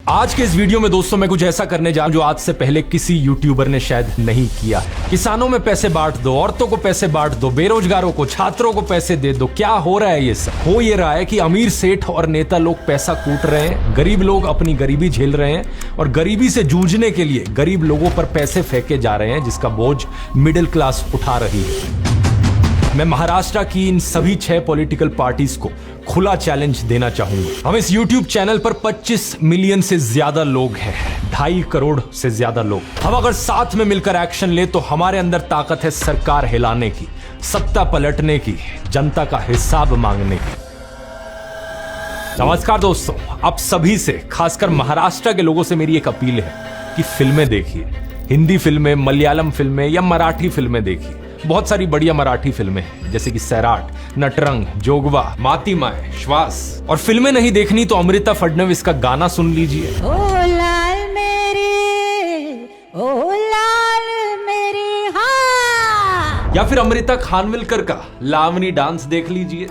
आज के इस वीडियो में दोस्तों मैं कुछ ऐसा करने जा रहा हूं जो आज से पहले किसी यूट्यूबर ने शायद नहीं किया है। किसानों में पैसे बांट दो, औरतों को पैसे बांट दो, बेरोजगारों को, छात्रों को पैसे दे दो। क्या हो रहा है ये सब? हो ये रहा है कि अमीर सेठ और नेता लोग पैसा कूट रहे हैं, गरीब लोग अपनी गरीबी झेल रहे हैं और गरीबी से जूझने के लिए गरीब लोगों पर पैसे फेंके जा रहे हैं, जिसका बोझ मिडिल क्लास उठा रही है। मैं महाराष्ट्र की इन सभी 6 पॉलिटिकल पार्टीज को खुला चैलेंज देना चाहूंगा। हम इस YouTube चैनल पर 25 मिलियन से ज्यादा लोग हैं, 2.5 करोड़ से ज्यादा लोग। हम अगर साथ में मिलकर एक्शन ले तो हमारे अंदर ताकत है सरकार हिलाने की, सत्ता पलटने की, जनता का हिसाब मांगने की। नमस्कार दोस्तों, आप सभी से, खासकर महाराष्ट्र के लोगों से मेरी एक अपील है कि फिल्में देखिए। हिंदी फिल्में, मलयालम फिल्में या मराठी फिल्में देखिए। बहुत सारी बढ़िया मराठी फिल्में हैं जैसे कि सैराट, नटरंग, जोगवा, मातीमाय, श्वास। और फिल्में नहीं देखनी तो अमृता फडणवीस का गाना सुन लीजिए। ओ लाल मेरे, ओ लाल मेरे, हाँ। या फिर अमृता खानविलकर का लावनी डांस देख लीजिए।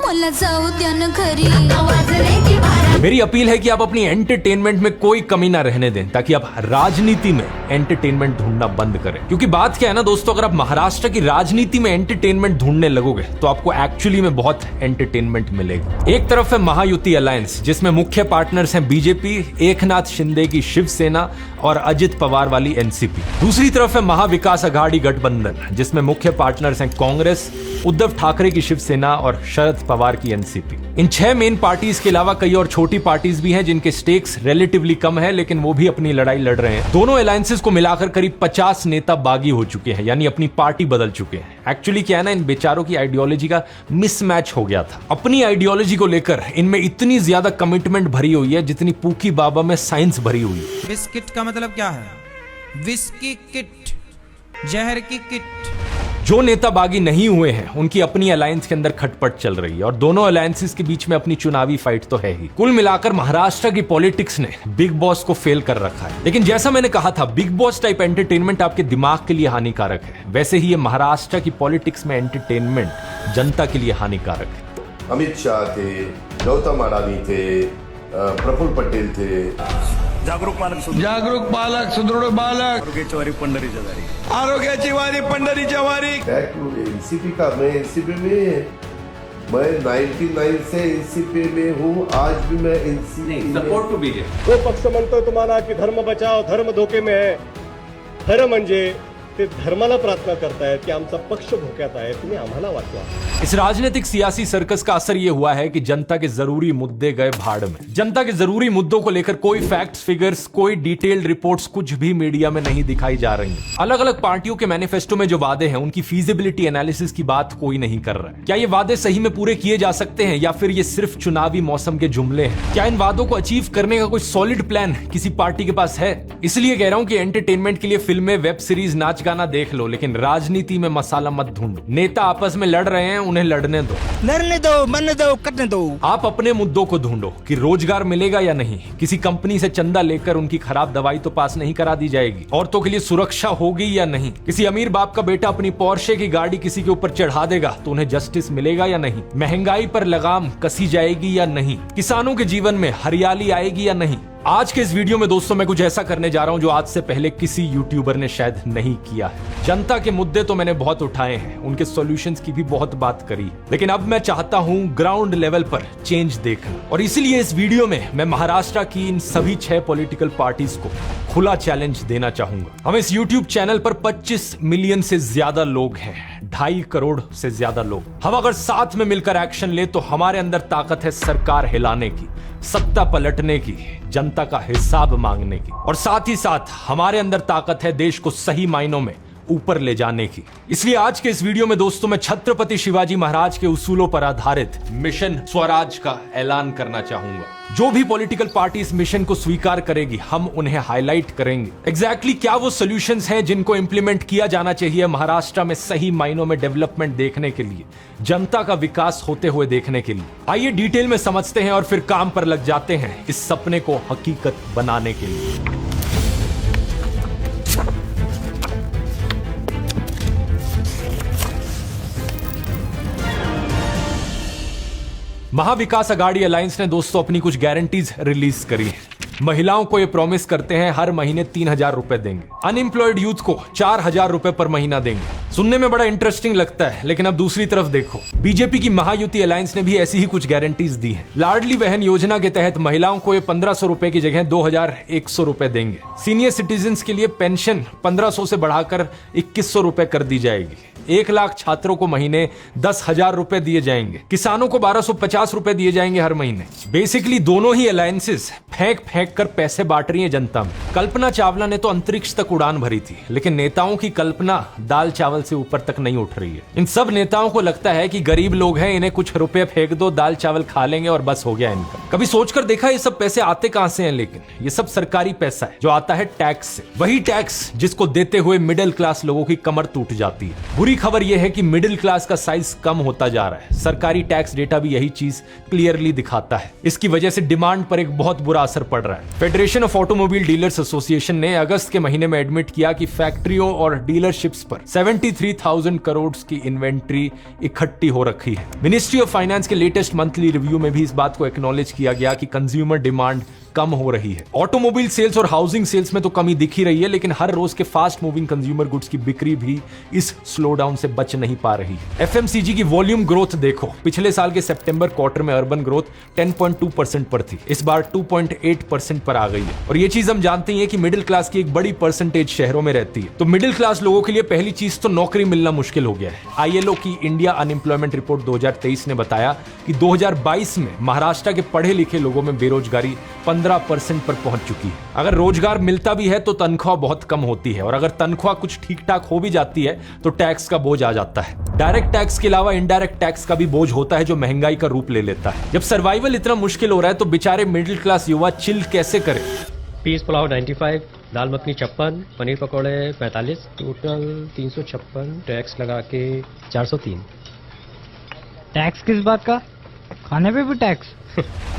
मेरी अपील है कि आप अपनी एंटरटेनमेंट में कोई कमी ना रहने दें, ताकि आप राजनीति में एंटरटेनमेंट ढूंढना बंद करें। क्योंकि बात क्या है ना दोस्तों, अगर आप महाराष्ट्र की राजनीति में एंटरटेनमेंट ढूंढने लगोगे तो आपको एक्चुअली में बहुत एंटरटेनमेंट मिलेगा। एक तरफ है महायुति अलायंस, जिसमें मुख्य पार्टनर्स हैं बीजेपी, एकनाथ शिंदे की शिवसेना और अजित पवार वाली एनसीपी। दूसरी तरफ है महाविकास अघाड़ी गठबंधन, जिसमें मुख्य पार्टनर्स हैं कांग्रेस, उद्धव ठाकरे की शिवसेना और शरद पवार की एनसीपी। इन 6 मेन पार्टीज के अलावा कई और छोटी पार्टीज भी हैं जिनके स्टेक्स रिलेटिवली कम है, लेकिन वो भी अपनी लड़ाई लड़ रहे हैं। दोनों अलायंसेस को मिलाकर करीब 50 नेता बागी हो चुके हैं, यानी अपनी पार्टी बदल चुके हैं। एक्चुअली क्या है ना, इन बेचारों की आइडियोलॉजी का मिसमैच हो गया था। अपनी आइडियोलॉजी को लेकर इनमें इतनी ज्यादा कमिटमेंट भरी हुई है जितनी पूकी बाबा में साइंस भरी हुई है। बिस्किट का मतलब क्या है? विस्की किट, जहर की किट। जो नेता बागी नहीं हुए हैं उनकी अपनी अलायंस के अंदर खटपट चल रही है और दोनों अलायंसेस के बीच में अपनी चुनावी फाइट तो है ही। कुल मिलाकर महाराष्ट्र की पॉलिटिक्स ने बिग बॉस को फेल कर रखा है। लेकिन जैसा मैंने कहा था, बिग बॉस टाइप एंटरटेनमेंट आपके दिमाग के लिए हानिकारक है, वैसे ही ये महाराष्ट्र की पॉलिटिक्स में एंटरटेनमेंट जनता के लिए हानिकारक है। अमित शाह थे, गौतम अडानी थे, प्रफुल्ल पटेल थे, जागरूक पालक, सुदृढ बालक, आरोग्याची वारी पंढरीच्या वारी। एनसीपी का, मैं एनसीपी में, मैं 99 से एनसीपी में हूँ, आज भी मैं एनसीपी सपोर्ट टू बीजेपी। जो पक्ष म्हणतोय तुम्हाला की धर्म बचाव, धर्म धोके में है, खरं म्हणजे ते धर्माला प्रार्थना करतायत की आमचा पक्ष धोक्यात आहे, तुम्ही आम्हाला वाचवा। इस राजनीतिक सियासी सर्कस का असर ये हुआ है कि जनता के जरूरी मुद्दे गए भाड़ में। जनता के जरूरी मुद्दों को लेकर कोई फैक्ट्स, फिगर्स, कोई डिटेल्ड रिपोर्ट्स कुछ भी मीडिया में नहीं दिखाई जा रही हैं। अलग अलग पार्टियों के मैनिफेस्टो में जो वादे हैं उनकी फीजिबिलिटी एनालिसिस की बात कोई नहीं कर रहा है। क्या ये वादे सही में पूरे किए जा सकते हैं या फिर ये सिर्फ चुनावी मौसम के जुमले हैं? क्या इन वादों को अचीव करने का कोई सॉलिड प्लान किसी पार्टी के पास है? इसलिए कह रहा हूं कि एंटरटेनमेंट के लिए फिल्में, वेब सीरीज, नाच गाना देख लो, लेकिन राजनीति में मसाला मत ढूंढो। नेता आपस में लड़ रहे हैं, उन्हें लड़ने दो, लड़ने दो, मरने दो, कटने दो। आप अपने मुद्दों को ढूंढो कि रोजगार मिलेगा या नहीं। किसी कंपनी से चंदा लेकर उनकी खराब दवाई तो पास नहीं करा दी जाएगी। औरतों के लिए सुरक्षा होगी या नहीं। किसी अमीर बाप का बेटा अपनी पोर्शे की गाड़ी किसी के ऊपर चढ़ा देगा तो उन्हें जस्टिस मिलेगा या नहीं। महंगाई पर लगाम कसी जाएगी या नहीं। किसानों के जीवन में हरियाली आएगी या नहीं। आज के इस वीडियो में दोस्तों मैं कुछ ऐसा करने जा रहा हूं जो आज से पहले किसी यूट्यूबर ने शायद नहीं किया है। जनता के मुद्दे तो मैंने बहुत उठाए हैं, उनके सॉल्यूशंस की भी बहुत बात करी, लेकिन अब मैं चाहता हूं ग्राउंड लेवल पर चेंज देखना। और इसीलिए इस वीडियो में मैं महाराष्ट्र की इन सभी 6 पॉलिटिकल पार्टीज को खुला चैलेंज देना चाहूंगा। हम इस YouTube चैनल पर 25 मिलियन से ज्यादा लोग हैं, 2.5 करोड़ से ज्यादा लोग। हम अगर साथ में मिलकर एक्शन ले तो हमारे अंदर ताकत है सरकार हिलाने की, सत्ता पलटने की, जनता का हिसाब मांगने की, और साथ ही साथ हमारे अंदर ताकत है देश को सही मायनों में ऊपर ले जाने की। इसलिए आज के इस वीडियो में दोस्तों मैं छत्रपति शिवाजी महाराज के उसूलों पर आधारित मिशन स्वराज का ऐलान करना चाहूंगा। जो भी पॉलिटिकल पार्टी इस मिशन को स्वीकार करेगी, हम उन्हें हाईलाइट करेंगे एग्जैक्टली क्या वो सॉल्यूशंस हैं जिनको इंप्लीमेंट किया जाना चाहिए महाराष्ट्र में सही मायनों में डेवलपमेंट देखने के लिए, जनता का विकास होते हुए देखने के लिए। आइए डिटेल में समझते हैं और फिर काम पर लग जाते हैं इस सपने को हकीकत बनाने के लिए। महाविकास अघाड़ी अलायंस ने दोस्तों अपनी कुछ गारंटीज रिलीज करी है। महिलाओं को ये प्रॉमिस करते हैं हर महीने 3,000 रुपए देंगे। अनएम्प्लॉयड यूथ को 4,000 रुपए पर महीना देंगे। सुनने में बड़ा इंटरेस्टिंग लगता है, लेकिन अब दूसरी तरफ देखो, बीजेपी की महायुति अलायंस ने भी ऐसी ही कुछ गारंटीज दी हैं। लाडली बहन योजना के तहत महिलाओं को ये 1,500 रुपए की जगह 2,100 रुपए देंगे। सीनियर सिटीजन के लिए पेंशन 1,500 से बढ़ाकर 2,100 रुपए कर दी जाएगी। 1 लाख छात्रों को महीने 10,000 रुपए दिए जाएंगे। किसानों को 1,250 रुपए दिए जाएंगे हर महीने। बेसिकली दोनों ही अलायंसेस फेंक फेंक कर पैसे बांट रही है जनता में। कल्पना चावला ने तो अंतरिक्ष तक उड़ान भरी थी, लेकिन नेताओं की कल्पना दाल चावल से ऊपर तक नहीं उठ रही है। इन सब नेताओं को लगता है कि गरीब लोग हैं, इन्हें कुछ रुपए फेंक दो, दाल चावल खा लेंगे और बस हो गया इनका। कभी सोचकर देखा ये सब पैसे आते कहां से हैं? लेकिन ये सब सरकारी पैसा है जो आता है टैक्स से। वही टैक्स जिसको देते हुए मिडिल क्लास लोगों की कमर टूट जाती है। बुरी खबर यह है कि मिडिल क्लास का साइज कम होता जा रहा है। सरकारी टैक्स डेटा भी यही चीज क्लियरली दिखाता है। इसकी वजह से डिमांड पर एक बहुत बुरा असर पड़ रहा है। Federation of automobile dealers association ने अगस्त के महीने में एडमिट किया कि फैक्ट्रियों और डीलरशिप्स पर 73,000 करोड़ की इन्वेंट्री इकट्ठी हो रखी है। मिनिस्ट्री ऑफ फाइनेंस के लेटेस्ट मंथली रिव्यू में भी इस बात को एक्नॉलेज किया गया कि कंज्यूमर डिमांड कम हो रही है। ऑटोमोबाइल सेल्स और हाउसिंग सेल्स में तो कमी दिख ही रही है, लेकिन हर रोज के फास्ट मूविंग कंज्यूमर गुड्स की बिक्री भी इस स्लो डाउन से बच नहीं पा रही है। एफएमसीजी की वॉल्यूम ग्रोथ देखो, पिछले साल के सितंबर क्वार्टर में अर्बन ग्रोथ 10.2% पर थी, इस बार 2.8% पर आ गई है। और ये चीज हम जानते हैं कि मिडिल क्लास की एक बड़ी परसेंटेज शहरों में रहती है, तो मिडिल क्लास लोगों के लिए पहली चीज तो नौकरी मिलना मुश्किल हो गया है। आईएलओ की इंडिया अनएम्प्लॉयमेंट रिपोर्ट 2023 ने बताया कि 2022 में महाराष्ट्र के पढ़े लिखे लोगों में बेरोजगारी 15% पर पहुंच चुकी है। अगर रोजगार मिलता भी है तो तनख्वाह बहुत कम होती है, और अगर तनख्वाह कुछ ठीक ठाक हो भी जाती है तो टैक्स का बोझ आ जाता है। डायरेक्ट टैक्स के अलावा इनडायरेक्ट टैक्स का भी बोझ होता है जो महंगाई का रूप ले लेता है। जब सर्वाइवल इतना मुश्किल हो रहा है तो बेचारे मिडिल क्लास युवा चिल कैसे करें? पीस पुलाव 95, दाल मखनी 56, पनीर पकौड़े 45, टोटल 356, टैक्स लगा के 403। टैक्स किस बात का? खाने पे भी टैक्स?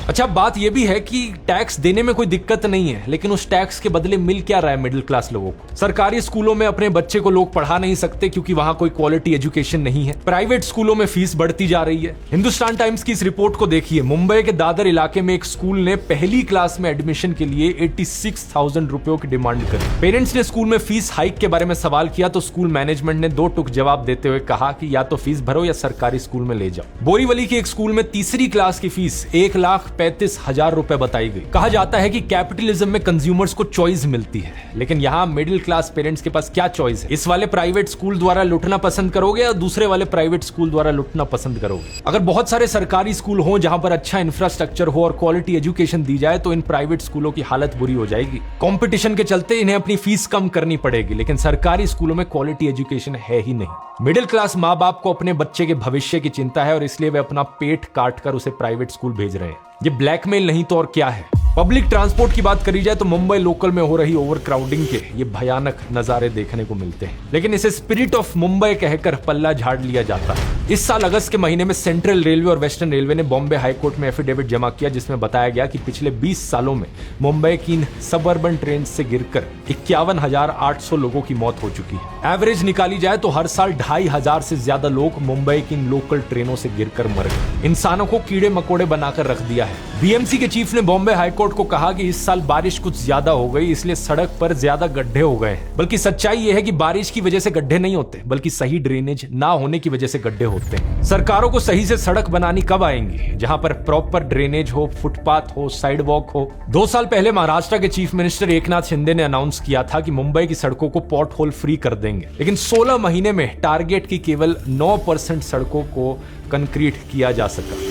अच्छा, बात यह भी है कि टैक्स देने में कोई दिक्कत नहीं है, लेकिन उस टैक्स के बदले मिल क्या रहा है मिडिल क्लास लोगों को? सरकारी स्कूलों में अपने बच्चे को लोग पढ़ा नहीं सकते क्योंकि वहां कोई क्वालिटी एजुकेशन नहीं है। प्राइवेट स्कूलों में फीस बढ़ती जा रही है। हिंदुस्तान टाइम्स की इस रिपोर्ट को देखिए। मुंबई के दादर इलाके में एक स्कूल ने पहली क्लास में एडमिशन के लिए 86,000 रुपयों की डिमांड करी। पेरेंट्स ने स्कूल में फीस हाइक के बारे में सवाल किया तो स्कूल मैनेजमेंट ने 2 टुक जवाब देते हुए कहा कि या तो फीस भरो या सरकारी स्कूल में ले जाओ। बोरीवली के एक स्कूल में तीसरी क्लास की फीस 1,35,000 रुपए बताई गई। कहा जाता है कि कैपिटलिज्म में कंज्यूमर्स को चॉइस मिलती है, लेकिन यहाँ मिडिल क्लास पेरेंट्स के पास क्या चॉइस है? इस वाले प्राइवेट स्कूल द्वारा लुटना पसंद करोगे या दूसरे वाले प्राइवेट स्कूल द्वारा लुटना पसंद करोगे? अगर बहुत सारे सरकारी स्कूल हो जहां पर अच्छा इंफ्रास्ट्रक्चर हो और क्वालिटी एजुकेशन दी जाए तो इन प्राइवेट स्कूलों की हालत बुरी हो जाएगी। कंपटीशन के चलते इन्हें अपनी फीस कम करनी पड़ेगी, लेकिन सरकारी स्कूलों में क्वालिटी एजुकेशन है ही नहीं। मिडिल क्लास माँ बाप को अपने बच्चे के भविष्य की चिंता है और इसलिए वे अपना पेट काट कर उसे प्राइवेट स्कूल भेज रहे हैं। ये ब्लैकमेल नहीं तो और क्या है? पब्लिक ट्रांसपोर्ट की बात करी जाए तो मुंबई लोकल में हो रही ओवरक्राउडिंग के ये भयानक नजारे देखने को मिलते हैं, लेकिन इसे स्पिरिट ऑफ मुंबई कहकर पल्ला झाड़ लिया जाता है। इस साल अगस्त के महीने में सेंट्रल रेलवे और वेस्टर्न रेलवे ने बॉम्बे हाईकोर्ट में एफिडेविट जमा किया, जिसमें बताया गया कि पिछले 20 सालों में मुंबई की इन सबअर्बन ट्रेन से गिरकर 51,800 लोगों की मौत हो चुकी है। एवरेज निकाली जाए तो हर साल 2,500 से ज्यादा लोग मुंबई की इन लोकल ट्रेनों से गिरकर मर गए। इंसानों को कीड़े मकोड़े बनाकर रख दिया है। बीएमसी के चीफ ने बॉम्बे हाईकोर्ट को कहा कि इस साल बारिश कुछ ज्यादा हो गई, इसलिए सड़क पर ज्यादा गड्ढे हो गए हैं। बल्कि सच्चाई यह है कि बारिश की वजह से गड्ढे नहीं होते, बल्कि सही ड्रेनेज ना होने की वजह से गड्ढे होते हैं। सरकारों को सही से सड़क बनानी कब आएंगी जहां पर प्रॉपर ड्रेनेज हो, फुटपाथ हो, साइड वॉक हो? 2 साल पहले महाराष्ट्र के चीफ मिनिस्टर एकनाथ शिंदे ने अनाउंस किया था कि मुंबई की सड़कों को पॉट होल फ्री कर देंगे, लेकिन 16 महीने में टारगेट की केवल 9% सड़कों को कंक्रीट किया जा सका।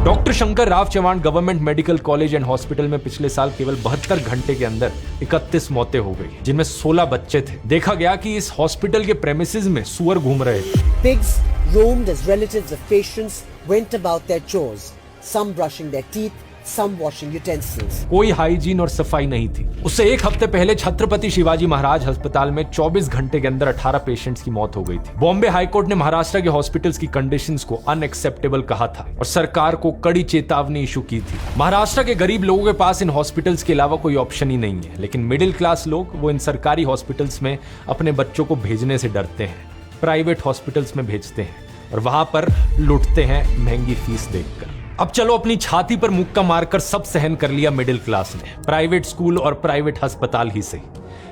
Doctor Shankar Rao Chauhan government medical college and hospital में पिछले साल केवल 72 घंटे के अंदर 31 मौतें हो गई, जिनमें 16 बच्चे थे। देखा गया कि इस हॉस्पिटल के प्रेमिसेस में सुअर घूम रहे थे। Pigs roamed as relatives of patients went about their chores, some brushing their teeth, some washing utensils. कोई हाइजीन और सफाई नहीं थी। उससे एक हफ्ते पहले छत्रपति शिवाजी महाराज अस्पताल में 24 घंटे के अंदर 18 पेशेंट्स की मौत हो गई थी। बॉम्बे हाईकोर्ट ने महाराष्ट्र के हॉस्पिटल्स की कंडीशंस को अनएक्सेप्टेबल कहा था और सरकार को कड़ी चेतावनी इशू की थी। महाराष्ट्र के गरीब लोगों के पास इन हॉस्पिटल्स के अलावा कोई ऑप्शन ही नहीं है, लेकिन मिडिल क्लास लोग वो इन सरकारी हॉस्पिटल्स में अपने बच्चों को भेजने से डरते हैं, प्राइवेट हॉस्पिटल्स में भेजते हैं और वहां पर लुटते हैं महंगी फीस देखकर। अब चलो अपनी छाती पर मुक्का मारकर सब सहन कर लिया मिडिल क्लास ने, प्राइवेट स्कूल और प्राइवेट अस्पताल ही से,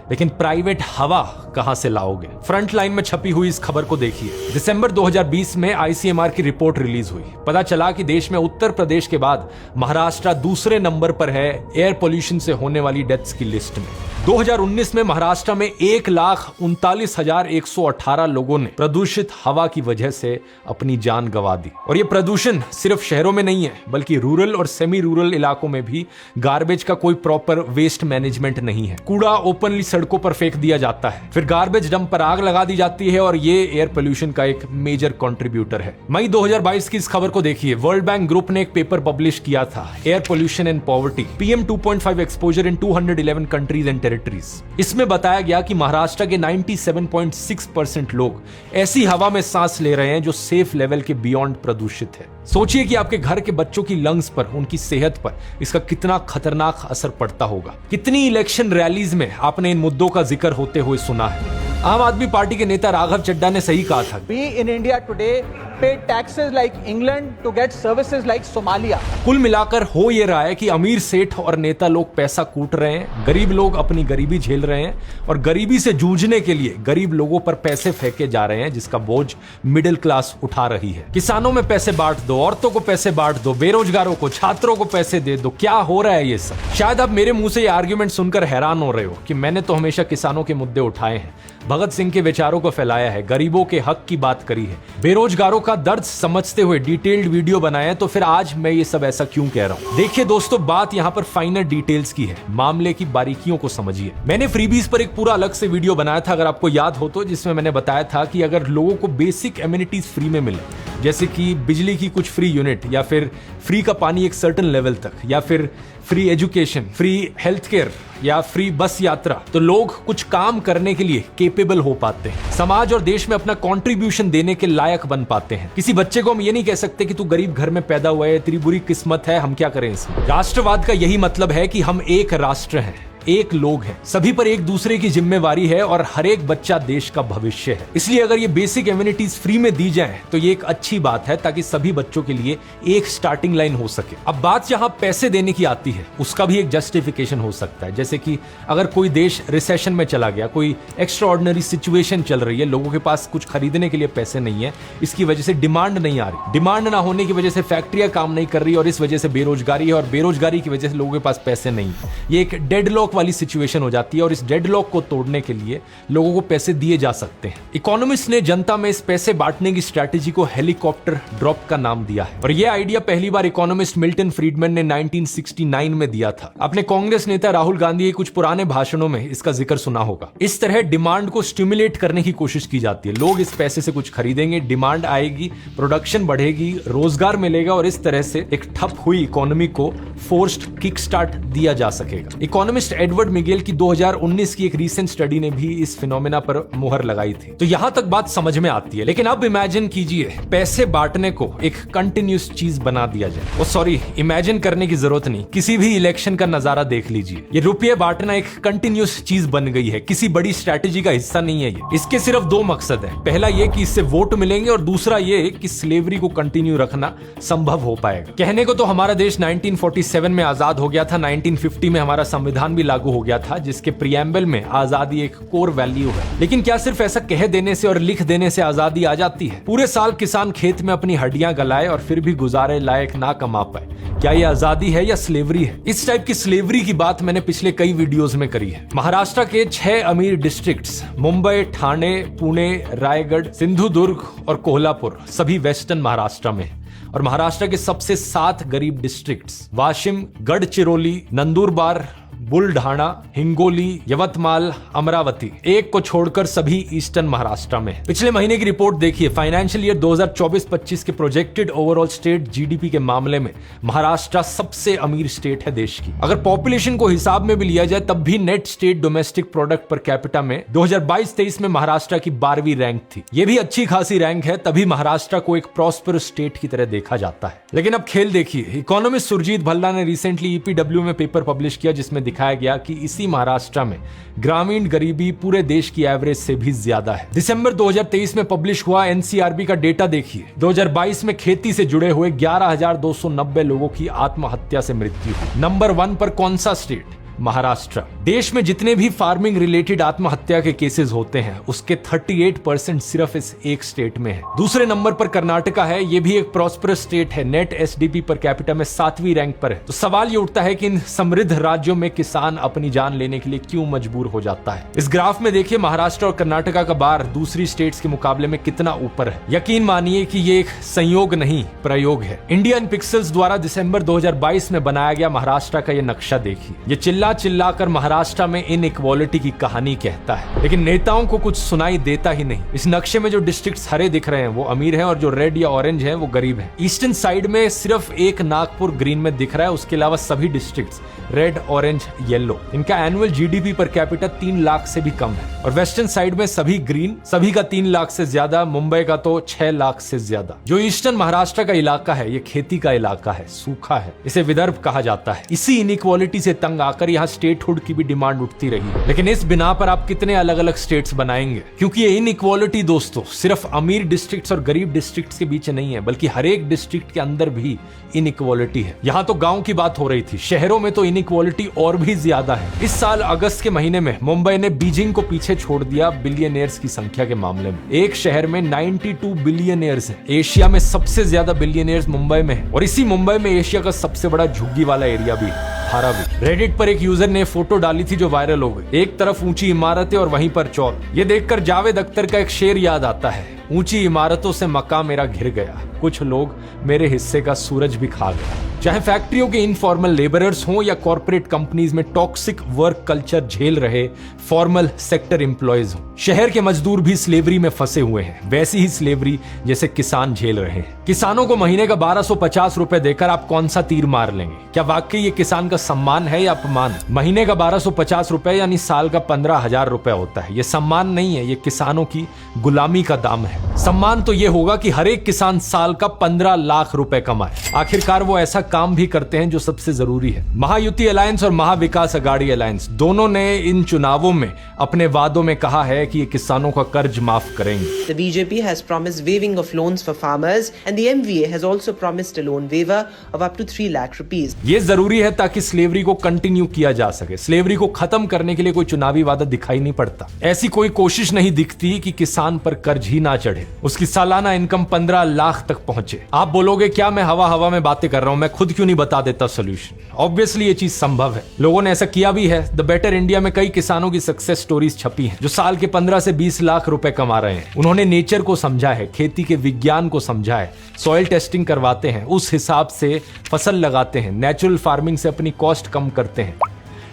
लेकिन प्राइवेट हवा कहां से लाओगे? फ्रंट लाइन में छपी हुई इस खबर को देखिए। दिसंबर 2020 में आईसीएमआर की रिपोर्ट रिलीज हुई। पता चला कि देश में उत्तर प्रदेश के बाद महाराष्ट्र दूसरे नंबर पर है एयर पोल्यूशन से होने वाली डेथ्स की लिस्ट में। 2019 में महाराष्ट्र में 1,39,118 लोगों ने प्रदूषित हवा की वजह से अपनी जान गंवा दी। और ये प्रदूषण सिर्फ शहरों में नहीं है, बल्कि रूरल और सेमी रूरल इलाकों में भी गार्बेज का कोई प्रॉपर वेस्ट मैनेजमेंट नहीं है। कूड़ा ओपनली सड़कों पर फेंक दिया जाता है, फिर गार्बेज डंप पर आग लगा दी जाती है, और ये एयर पोल्यूशन का एक मेजर कंट्रीब्यूटर है। मई 2022 की इस खबर को देखिए। वर्ल्ड बैंक ग्रुप ने एक पेपर पब्लिश किया था, air pollution and poverty, PM 2.5 exposure in 211 countries and territories. इसमें बताया गया कि महाराष्ट्र के 97.6% लोग ऐसी हवा में सांस ले रहे हैं जो सेफ लेवल के बियॉन्ड प्रदूषित है। सोचिए कि आपके घर के बच्चों की लंग्स पर, उनकी सेहत पर इसका कितना खतरनाक असर पड़ता होगा। कितनी इलेक्शन रैलीज में आपने इन मुद्दों का जिक्र होते हुए सुना है। आम आदमी पार्टी के नेता राघव चड्ढा ने सही कहा था, We in India today pay taxes like England to get services like Somalia. कुल मिलाकर हो ये रहा है कि अमीर सेठ और नेता लोग पैसा कूट रहे हैं, गरीब लोग अपनी गरीबी झेल रहे हैं, और गरीबी से जूझने के लिए गरीब लोगों पर पैसे फेंके जा रहे हैं, जिसका बोझ मिडिल क्लास उठा रही है। किसानों में पैसे बांट दो, औरतों को पैसे बांट दो, बेरोजगारों को, छात्रों को पैसे दे दो। क्या हो रहा है ये सब? शायद आप मेरे मुंह से ये आर्ग्यूमेंट सुनकर हैरान हो रहे हो कि मैंने तो हमेशा किसानों के मुद्दे उठाए हैं, भगत सिंह के विचारों को फैलाया है, गरीबों के हक की बात करी है, बेरोजगारों का दर्द समझते हुए डिटेल्ड वीडियो बनाया है, तो फिर आज मैं ये सब ऐसा क्यों कह रहा हूं? देखिए दोस्तों, बात यहां पर फाइनल डिटेल्स की है, मामले की बारीकियों को समझिए। मैंने फ्रीबीज पर एक पूरा अलग से वीडियो बनाया था, अगर आपको याद हो तो, जिसमें मैंने बताया था कि अगर लोगों को बेसिक एमिनिटीज फ्री में मिले, जैसे कि बिजली की कुछ फ्री यूनिट, या फिर फ्री का पानी एक सर्टेन लेवल तक, या फिर free education, free health care, या फ्री बस यात्रा, तो लोग कुछ काम करने के लिए केपेबल हो पाते हैं, समाज और देश में अपना कंट्रीब्यूशन देने के लायक बन पाते हैं। किसी बच्चे को हम ये नहीं कह सकते कि तू गरीब घर में पैदा हुआ है, तेरी बुरी किस्मत है, हम क्या करें इसमें। राष्ट्रवाद का यही मतलब है कि हम एक राष्ट्र हैं, एक लोग हैं, सभी पर एक दूसरे की जिम्मेवारी है, और हर एक बच्चा देश का भविष्य है। इसलिए अगर ये बेसिक एमिनिटीज फ्री में दी जाए तो ये एक अच्छी बात है, ताकि सभी बच्चों के लिए एक स्टार्टिंग लाइन हो सके। अब बात जहां पैसे देने की आती है, उसका भी एक जस्टिफिकेशन हो सकता है। जैसे कि अगर कोई देश रिसेशन में चला गया, कोई एक्स्ट्रा ऑर्डिनरी सिचुएशन चल रही है, लोगों के पास कुछ खरीदने के लिए पैसे नहीं है, इसकी वजह से डिमांड नहीं आ रही, डिमांड ना होने की वजह से फैक्ट्रियां काम नहीं कर रही, और इस वजह से बेरोजगारी है, और बेरोजगारी की वजह से लोगों के पास पैसे नहीं है। ये एक डेडलॉक वाली सिचुएशन हो जाती है, और इस डेडलॉक को तोड़ने के लिए लोगों को पैसे दिए जा सकते हैं। इकोनॉमिस्ट ने जनता में इस पैसे बांटने की स्ट्रैटेजी को हेलीकॉप्टर ड्रॉप का नाम दिया है, और यह आइडिया पहली बार इकोनॉमिस्ट मिल्टन फ्रीडमैन ने 1969 में दिया था। अपने कांग्रेस नेता राहुल गांधी के कुछ पुराने भाषणों में इसका जिक्र सुना होगा। इस तरह डिमांड को स्टिमुलेट करने की कोशिश की जाती है, लोग इस पैसे से कुछ खरीदेंगे, डिमांड आएगी, प्रोडक्शन बढ़ेगी, रोजगार मिलेगा, और इस तरह से एक ठप हुई इकोनॉमी को फोर्स्ड किक स्टार्ट दिया जा सकेगा। इकोनॉमिस्ट एडवर्ड मिगेल की 2019 की एक रीसेंट स्टडी ने भी इस फिनोमेना पर मुहर लगाई थी। तो यहां तक बात समझ में आती है, लेकिन अब इमेजिन कीजिए पैसे बांटने को एक कंटिन्यूस चीज बना दिया जाए। ओ सॉरी, इमेजिन करने की जरूरत नहीं, किसी भी इलेक्शन का नजारा देख लीजिए, ये रुपये बांटना एक कंटिन्यूस चीज बन गई है, किसी बड़ी स्ट्रैटेजी का हिस्सा नहीं है ये। इसके सिर्फ दो मकसद है, पहला ये कि इससे वोट मिलेंगे, और दूसरा ये कि स्लेवरी को कंटिन्यू रखना संभव हो पाएगा। कहने को तो हमारा देश 1947 में आजाद हो गया था, 1950 में हमारा संविधान भी लागू हो गया था, जिसके प्रियम्बल में आजादी एक कोर वैल्यू है। लेकिन क्या सिर्फ ऐसा कह देने से और लिख देने से आजादी आ जाती है? पूरे साल किसान खेत में अपनी हड्डियां गलाए और फिर भी गुजारे लायक ना कमा पाए, क्या ये आजादी है या स्लेवरी है? इस टाइप की स्लेवरी की बात मैंने पिछले कई वीडियोस में करी है। महाराष्ट्र के 6 अमीर डिस्ट्रिक्ट्स, मुंबई, ठाणे, पुणे, रायगढ़, सिंधुदुर्ग और कोल्हापुर, सभी वेस्टर्न महाराष्ट्र में, और महाराष्ट्र के सबसे 7 गरीब डिस्ट्रिक्ट्स, वाशिम, गढ़चिरोली, नंदुरबार, बुलढाणा, हिंगोली, यवतमाल, अमरावती, एक को छोड़कर सभी ईस्टर्न महाराष्ट्र में। पिछले महीने की रिपोर्ट देखिए, फाइनेंशियल ईयर 2024-25 के प्रोजेक्टेड ओवरऑल स्टेट जीडीपी के मामले में महाराष्ट्र सबसे अमीर स्टेट है देश की। अगर पॉपुलेशन को हिसाब में भी लिया जाए तब भी net state domestic product per capita में 2022-23 में महाराष्ट्र की 12वीं रैंक थी। यह भी अच्छी खासी रैंक है, तभी महाराष्ट्र को एक प्रॉस्परस स्टेट की तरह देखा जाता है। लेकिन अब खेल देखिए, इकोनॉमिस्ट सुरजीत भल्ला ने रिसेंटली ईपीडब्ल्यू में पेपर पब्लिश किया, जिसमें दिखाया दिखाया गया कि इसी महाराष्ट्र में ग्रामीण गरीबी पूरे देश की एवरेज से भी ज्यादा है। दिसंबर 2023 में पब्लिश हुआ एनसीआरबी का डेटा देखिए। 2022 में खेती से जुड़े हुए 11,290 लोगों की आत्महत्या से मृत्यु हुई। नंबर 1 पर कौन सा स्टेट? महाराष्ट्र। देश में जितने भी फार्मिंग रिलेटेड आत्महत्या के केसेस होते हैं उसके 38% सिर्फ इस एक स्टेट में है। दूसरे नंबर पर कर्नाटका है। ये भी एक प्रॉस्परस स्टेट है। नेट एसडीपी पर कैपिटा में 7वीं रैंक पर है। तो सवाल ये उठता है कि इन समृद्ध राज्यों में किसान अपनी जान लेने के लिए क्यों मजबूर हो जाता है। इस ग्राफ में देखिए महाराष्ट्र और कर्नाटका का बार दूसरी स्टेट्स के मुकाबले में कितना ऊपर है। यकीन मानिए कि ये एक संयोग नहीं प्रयोग है। इंडियन पिक्सल्स द्वारा दिसंबर 2022 में बनाया गया महाराष्ट्र का ये नक्शा देखिए। ये चिल्लाकर महाराष्ट्र में इनइक्वालिटी की कहानी कहता है, लेकिन नेताओं को कुछ सुनाई देता ही नहीं। इस नक्शे में जो डिस्ट्रिक्ट्स हरे दिख रहे हैं वो अमीर हैं और जो रेड या ऑरेंज हैं वो गरीब हैं। ईस्टर्न साइड में सिर्फ एक नागपुर ग्रीन में दिख रहा है, उसके अलावा सभी डिस्ट्रिक्ट्स रेड, ऑरेंज, येलो। इनका annual GDP per capita 3 lakh से भी कम है। और वेस्टर्न साइड में सभी ग्रीन, सभी का 3 लाख से ज्यादा, मुंबई का तो 6 लाख से ज्यादा। जो ईस्टर्न महाराष्ट्र का इलाका है ये खेती का इलाका है, सूखा है, इसे विदर्भ कहा जाता है। इसी इनइक्वालिटी से तंग आकर यहाँ स्टेटहुड की भी डिमांड उठती रही है। लेकिन इस बिना पर आप कितने अलग अलग स्टेट्स बनाएंगे? क्योंकि ये इनइक्वालिटी दोस्तों सिर्फ अमीर डिस्ट्रिक्ट्स और गरीब डिस्ट्रिक्ट्स के बीच नहीं है, बल्कि हर एक डिस्ट्रिक्ट के अंदर भी इनइक्वालिटी है। यहाँ तो गांव की बात हो रही थी, शहरों में तो इनइक्वालिटी और भी ज्यादा है। इस साल अगस्त के महीने में मुंबई ने बीजिंग को पीछे छोड़ दिया बिलियनियर्स की संख्या के मामले में। एक शहर में 92 बिलियनियर्स हैं। एशिया में सबसे ज्यादा बिलियनियर्स मुंबई में है और इसी मुंबई में एशिया का सबसे बड़ा झुग्गी वाला एरिया भी है, धारावी। रेडिट पर एक यूजर ने फोटो डाली थी जो वायरल हो गई। एक तरफ ऊंची इमारतें और वहीं पर चौर। ये देखकर जावेद अख्तर का एक शेर याद आता है, ऊंची इमारतों से मकान मेरा घिर गया, कुछ लोग मेरे हिस्से का सूरज भी खा गया। चाहे फैक्ट्रियों के इनफॉर्मल लेबरर्स हों या कॉर्पोरेट कंपनीज में टॉक्सिक वर्क कल्चर झेल रहे फॉर्मल सेक्टर एम्प्लॉयज हों, शहर के मजदूर भी स्लेवरी में फंसे हुए हैं, वैसी ही स्लेवरी जैसे किसान झेल रहे हैं। किसानों को महीने का 1250 रुपए देकर आप कौन सा तीर मार लेंगे? क्या वाकई ये किसान का सम्मान है या अपमान? महीने का 1250 रुपए यानी साल का 15,000 रुपए होता है। ये सम्मान नहीं है, ये किसानों की गुलामी का दाम है। सम्मान तो ये होगा कि हर एक किसान साल का 15 लाख रुपए कमाए। आखिरकार वो ऐसा काम भी करते हैं जो सबसे जरूरी है। महायुति अलायंस और महाविकास अघाड़ी अलायंस दोनों ने इन चुनावों में अपने वादों में कहा है कि ये किसानों का कर्ज माफ करेंगे। The BJP has promised waiving of loans for farmers and the MVA has also promised a loan waiver of up to 3 lakh rupees. ये जरूरी है ताकि स्लेवरी को कंटिन्यू किया जा सके। स्लेवरी को खत्म करने के लिए कोई चुनावी वादा दिखाई नहीं पड़ता। ऐसी कोई कोशिश नहीं दिखती कि किसान पर कर्ज ही ना चढ़े, उसकी सालाना इनकम 15 लाख तक पहुंचे। आप बोलोगे क्या मैं हवा में बातें कर रहा हूं, मैं खुद क्यों नहीं बता देता सोल्यूशन? ऑब्वियसली ये चीज संभव है, लोगों ने ऐसा किया भी है। द बेटर इंडिया में कई किसानों की सक्सेस स्टोरीज छपी हैं जो साल के 15 से 20 लाख रुपए कमा रहे हैं। उन्होंने नेचर को समझा है, खेती के विज्ञान को समझा है, सॉइल टेस्टिंग करवाते हैं, उस हिसाब से फसल लगाते हैं, नेचुरल फार्मिंग से अपनी कॉस्ट कम करते हैं,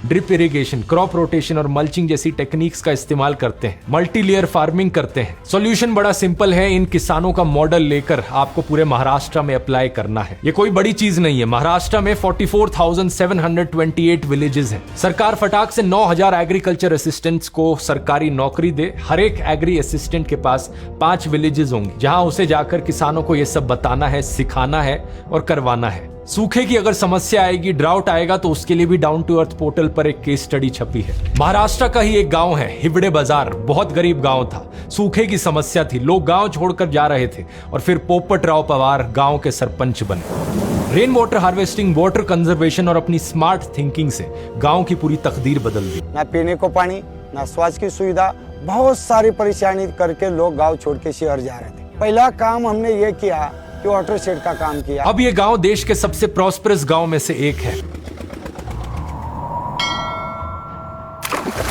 ड्रिप इरिगेशन, क्रॉप रोटेशन और मल्चिंग जैसी टेक्निक्स का इस्तेमाल करते हैं, मल्टी लेयर फार्मिंग करते हैं। सॉल्यूशन बड़ा सिंपल है, इन किसानों का मॉडल लेकर आपको पूरे महाराष्ट्र में अप्लाई करना है। ये कोई बड़ी चीज नहीं है। महाराष्ट्र में 44,728 विलेजेस हैं। सरकार फटाक से 9,000 एग्रीकल्चर असिस्टेंट्स को सरकारी नौकरी दे। हर एक एग्री असिस्टेंट के पास 5 विलेजेस होंगे जहां उसे जाकर किसानों को ये सब बताना है, सिखाना है और करवाना है। सूखे की अगर समस्या आएगी, ड्राउट आएगा, तो उसके लिए भी डाउन टू अर्थ पोर्टल पर एक केस स्टडी छपी है। महाराष्ट्र का ही एक गांव है हिवड़े बाजार, बहुत गरीब गांव था, सूखे की समस्या थी, लोग गांव छोड़कर जा रहे थे और फिर पोपटराव पवार गांव के सरपंच बने। Rain water harvesting, water conservation और अपनी स्मार्ट थिंकिंग से गांव की पूरी तकदीर बदल दी। ना पीने को पानी, ना स्वास्थ्य की सुविधा, बहुत सारी परेशानी करके लोग गाँव छोड़ के शहर जा रहे थे। पहला काम हमने ये किया कि वाटर शेड का काम किया। अब ये गांव देश के सबसे प्रॉस्परस गांव में से एक है।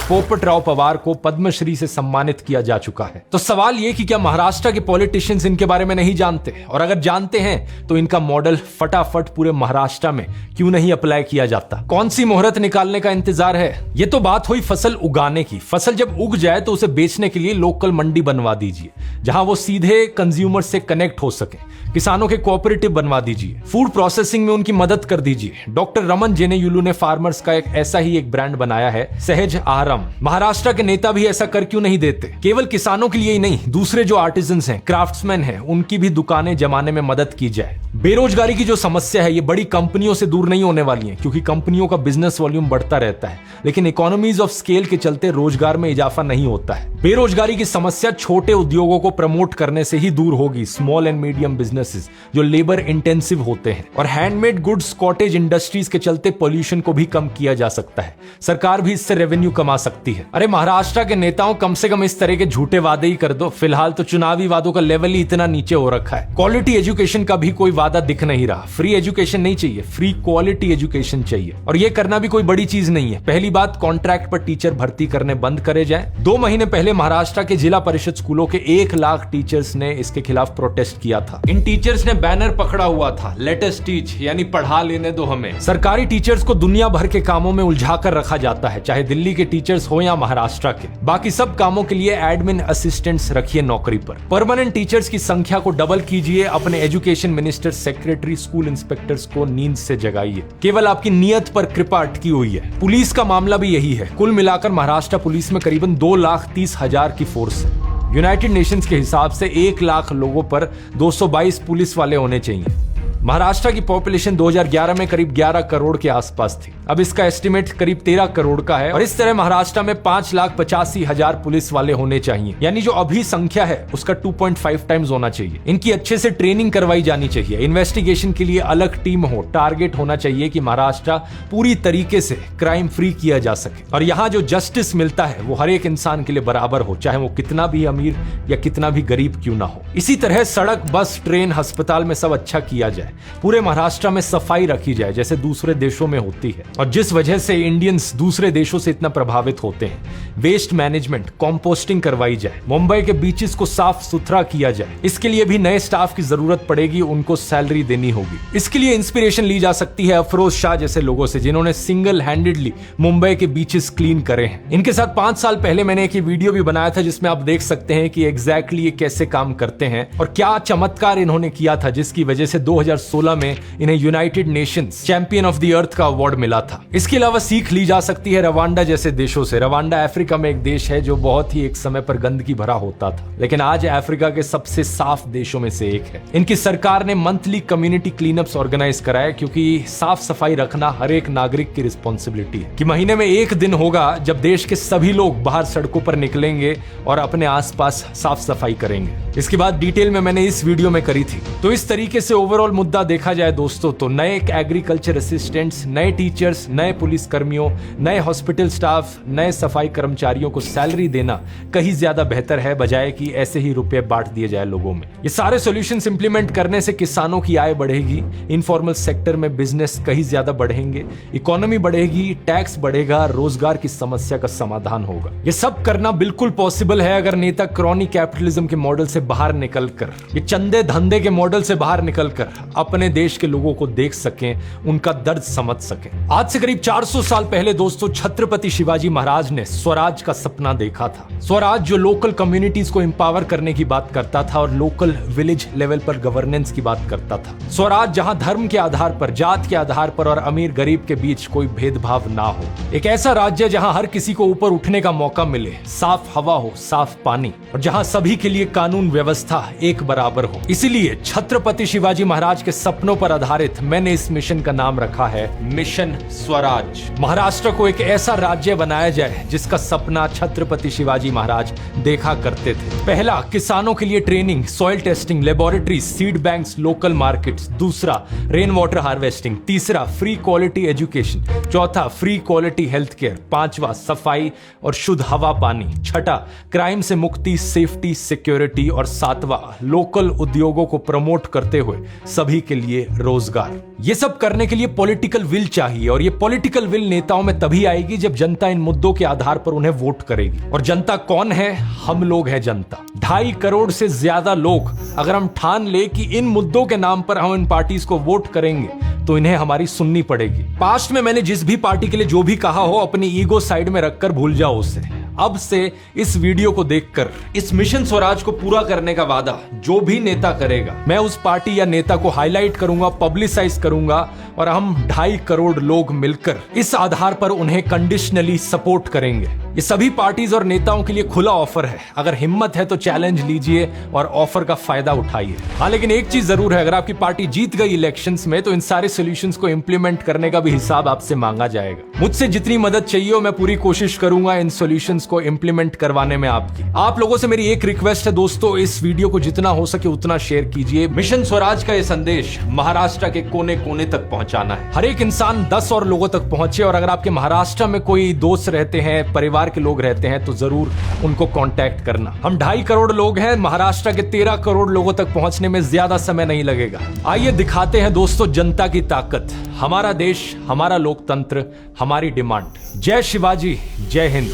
पोपटराव पवार को पद्मश्री से सम्मानित किया जा चुका है। तो सवाल ये कि क्या महाराष्ट्र के पॉलिटिशियंस इनके बारे में नहीं जानते, और अगर जानते हैं तो इनका मॉडल फटाफट पूरे महाराष्ट्र में क्यों नहीं अप्लाई किया जाता? कौन सी मुहूर्त निकालने का इंतजार है? ये तो बात हुई फसल उगाने की। फसल जब उग जाए तो उसे बेचने के लिए लोकल मंडी बनवा दीजिए जहां वो सीधे कंज्यूमर से कनेक्ट हो सके। किसानों के कोऑपरेटिव बनवा दीजिए, फूड प्रोसेसिंग में उनकी मदद कर दीजिए। डॉक्टर रमन जेनेयुलू ने फार्मर्स का एक ऐसा ही एक ब्रांड बनाया है, सहज आहारम। काम। महाराष्ट्र के नेता भी ऐसा कर क्यों नहीं देते? केवल किसानों के लिए ही नहीं, दूसरे जो आर्टिजन्स हैं, क्राफ्ट्समैन हैं, उनकी भी दुकानें जमाने में मदद की जाए। बेरोजगारी की जो समस्या है, ये बड़ी कंपनियों से दूर नहीं होने वाली है, क्योंकि कंपनियों का बिजनेस वॉल्यूम बढ़ता रहता है, लेकिन इकोनॉमीज ऑफ स्केल के चलते रोजगार में इजाफा नहीं होता है। बेरोजगारी की समस्या छोटे उद्योगों को प्रमोट करने से ही दूर होगी, स्मॉल एंड मीडियम बिजनेसेस जो लेबर इंटेंसिव होते हैं। और हैंडमेड गुड्स, कॉटेज इंडस्ट्रीज के चलते पोल्यूशन को भी कम किया जा सकता है। सरकार भी इससे रेवेन्यू कमा सकती है। अरे महाराष्ट्र के नेताओं, कम से कम इस तरह के झूठे वादे ही कर दो। फिलहाल तो चुनावी वादों का लेवल ही इतना नीचे हो रखा है। क्वालिटी एजुकेशन का भी कोई वादा दिख नहीं रहा। फ्री एजुकेशन नहीं चाहिए, फ्री क्वालिटी एजुकेशन चाहिए। और यह करना भी कोई बड़ी चीज नहीं है। पहली बात, कॉन्ट्रैक्ट पर टीचर भर्ती करने बंद करे जाए। 2 महीने पहले महाराष्ट्र के जिला परिषद स्कूलों के 1 लाख टीचर्स ने इसके खिलाफ प्रोटेस्ट किया था। इन टीचर्स ने बैनर पकड़ा हुआ था, लेट अस टीच, यानी पढ़ा लेने दो हमें। सरकारी टीचर्स को दुनिया भर के कामों में उलझा कर रखा जाता है, चाहे दिल्ली के टीचर्स हो या महाराष्ट्र के। बाकी सब कामों के लिए एडमिन असिस्टेंट्स रखिए नौकरी पर। परमानेंट टीचर्स की संख्या को डबल कीजिए। अपने education minister, secretary, school inspectors को नींद से जगाइए। केवल आपकी नियत पर कृपा अटकी हुई है। पुलिस का मामला भी यही है। कुल मिलाकर महाराष्ट्र पुलिस में करीबन 2,30,000 की फोर्स है। यूनाइटेड नेशंस के हिसाब से 1 लाख लोगों पर 222 पुलिस वाले होने चाहिए। महाराष्ट्र की पॉपुलेशन 2011 में करीब 11 करोड़ के आसपास थी। अब इसका एस्टिमेट करीब 13 करोड़ का है। और इस तरह महाराष्ट्र में 5,85,000 पुलिस वाले होने चाहिए, यानी जो अभी संख्या है उसका 2.5 टाइम्स होना चाहिए। इनकी अच्छे से ट्रेनिंग करवाई जानी चाहिए। इन्वेस्टिगेशन के लिए अलग टीम हो। टारगेट होना चाहिए कि महाराष्ट्र पूरी तरीके से क्राइम फ्री किया जा सके। और यहाँ जो जस्टिस मिलता है वो हर एक इंसान के लिए बराबर हो, चाहे वो कितना भी अमीर या कितना भी गरीब क्यों ना हो। इसी तरह सड़क, बस, ट्रेन, अस्पताल में सब अच्छा किया जाए। पूरे महाराष्ट्र में सफाई रखी जाए जैसे दूसरे देशों में होती है, और जिस वजह से इंडियंस दूसरे देशों से इतना प्रभावित होते हैं। वेस्ट मैनेजमेंट, कंपोस्टिंग करवाई जाए। मुंबई के बीचेस को साफ सुथरा किया जाए। इसके लिए भी नए स्टाफ की जरूरत पड़ेगी, उनको सैलरी देनी होगी। इसके लिए इंस्पिरेशन ली जा सकती है अफरोज शाह जैसे लोगों से, जिन्होंने सिंगल हैंडेडली मुंबई के बीचेस क्लीन करे हैं। इनके साथ 5 साल पहले मैंने एक वीडियो भी बनाया था, जिसमें आप देख सकते हैं कि एग्जैक्टली ये कैसे काम करते हैं और क्या चमत्कार इन्होंने किया था, जिसकी वजह से 2016 में इन्हें United Nations champion of the earth का अवार्ड मिला था। इसके अलावा सीख ली जा सकती है रवांडा जैसे देशों से। रवांडा अफ्रीका में एक देश है जो बहुत ही एक समय पर गंदगी भरा होता था, लेकिन आज अफ्रीका के सबसे साफ देशों में से एक है। इनकी सरकार ने मंथली कम्युनिटी क्लीनअप्स ऑर्गेनाइज कराए, क्योंकि साफ सफाई रखना हर एक नागरिक की रिस्पॉन्सिबिलिटी है। कि महीने में एक दिन होगा जब देश के सभी लोग बाहर सड़कों पर निकलेंगे और अपने आसपास साफ सफाई करेंगे। इसके बाद डिटेल में मैंने इस वीडियो में करी थी। तो इस तरीके से ओवरऑल मुद्दा देखा जाए दोस्तों, तो नए एग्रीकल्चर असिस्टेंट्स, नए टीचर्स, नए पुलिस कर्मियों, नए हॉस्पिटल स्टाफ, नए सफाई कर्मचारियों को सैलरी देना कहीं ज्यादा बेहतर है, बजाय कि ऐसे ही रुपए बांट दिए जाए लोगों में। ये सारे सॉल्यूशंस इंप्लीमेंट करने से किसानों की आय बढ़ेगी, इनफॉर्मल सेक्टर में बिजनेस कहीं ज्यादा बढ़ेंगे, इकोनॉमी बढ़ेगी, टैक्स बढ़ेगा, रोजगार की समस्या का समाधान होगा। ये सब करना बिल्कुल पॉसिबल है अगर नेता क्रॉनी कैपिटलिज्म के मॉडल से बाहर निकलकर, ये चंदे धंधे के मॉडल से बाहर निकलकर अपने देश के लोगों को देख सकें, उनका दर्द समझ सकें। आज से करीब 400 साल पहले दोस्तों छत्रपति शिवाजी महाराज ने स्वराज का सपना देखा था। स्वराज जो लोकल कम्युनिटीज को एम्पावर करने की बात करता था और लोकल विलेज लेवल पर गवर्नेंस की बात करता था। स्वराज जहां धर्म के आधार पर, जात के आधार पर और अमीर गरीब के बीच कोई भेदभाव ना हो। एक ऐसा राज्य जहां हर किसी को ऊपर उठने का मौका मिले, साफ हवा हो, साफ पानी, और जहां सभी के लिए कानून व्यवस्था एक बराबर हो। इसीलिए छत्रपति शिवाजी महाराज के सपनों पर आधारित मैंने इस मिशन का नाम रखा है मिशन स्वराज। महाराष्ट्र को एक ऐसा राज्य बनाया जाए जिसका सपना छत्रपति शिवाजी महाराज देखा करते थे। पहला, किसानों के लिए training, soil testing, laboratory, seed banks, local markets. दूसरा, रेन वाटर हार्वेस्टिंग। तीसरा, फ्री क्वालिटी एजुकेशन। चौथा, फ्री क्वालिटी हेल्थ केयर। पांचवा, सफाई और शुद्ध हवा पानी। छठा, क्राइम से मुक्ति, सेफ्टी, सिक्योरिटी। और सातवां, लोकल उद्योगों को प्रमोट करते हुए सभी के लिए रोजगार। ये सब करने के लिए पॉलिटिकल विल चाहिए, और ये पॉलिटिकल विल नेताओं में तभी आएगी जब जनता इन मुद्दों के आधार पर उन्हें वोट करेगी। और जनता कौन है? हम लोग हैं जनता। 2.5 करोड़ से ज्यादा लोग अगर हम ठान ले कि इन मुद्दों के नाम पर हम इन पार्टीज को वोट करेंगे, तो इन्हें हमारी सुननी पड़ेगी। पास्ट में मैंने जिस भी पार्टी के लिए जो भी कहा हो, अपनी ईगो साइड में रखकर भूल जाओ उसे। अब से इस वीडियो को देखकर इस मिशन स्वराज को पूरा करने का वादा जो भी नेता करेगा, मैं उस पार्टी या नेता को हाईलाइट करूंगा, पब्लिसाइज करूंगा, और हम 2.5 करोड़ लोग मिलकर इस आधार पर उन्हें कंडीशनली सपोर्ट करेंगे। ये सभी पार्टीज और नेताओं के लिए खुला ऑफर है। अगर हिम्मत है तो चैलेंज लीजिए और ऑफर का फायदा उठाइए। हाँ, लेकिन एक चीज जरूर है, अगर आपकी पार्टी जीत गई इलेक्शंस में तो इन सारे सॉल्यूशंस को इंप्लीमेंट करने का भी हिसाब आपसे मांगा जाएगा। मुझसे जितनी मदद चाहिए मैं पूरी कोशिश करूंगा इन सॉल्यूशंस को इंप्लीमेंट करवाने में आपकी। आप लोगों से मेरी एक रिक्वेस्ट है दोस्तों, इस वीडियो को जितना हो सके उतना शेयर कीजिए। मिशन स्वराज का ये संदेश महाराष्ट्र के कोने कोने तक पहुंचाना है। हर एक इंसान 10 और लोगों तक पहुंचे, और अगर आपके महाराष्ट्र में कोई दोस्त रहते हैं, परिवार के लोग रहते हैं, तो जरूर उनको कांटेक्ट करना। हम 2.5 करोड़ लोग हैं, महाराष्ट्र के 13 करोड़ लोगों तक पहुंचने में ज्यादा समय नहीं लगेगा। आइए दिखाते हैं दोस्तों जनता की ताकत, हमारा देश, हमारा लोकतंत्र, हमारी डिमांड। जय शिवाजी, जय हिंद।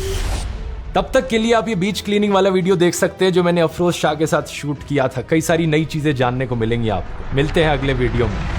तब तक के लिए आप ये बीच क्लीनिंग वाला वीडियो देख सकते हैं जो मैंने अफरोज शाह के साथ शूट किया था। कई सारी नई चीजें जानने को मिलेंगी आपको। मिलते हैं अगले वीडियो में।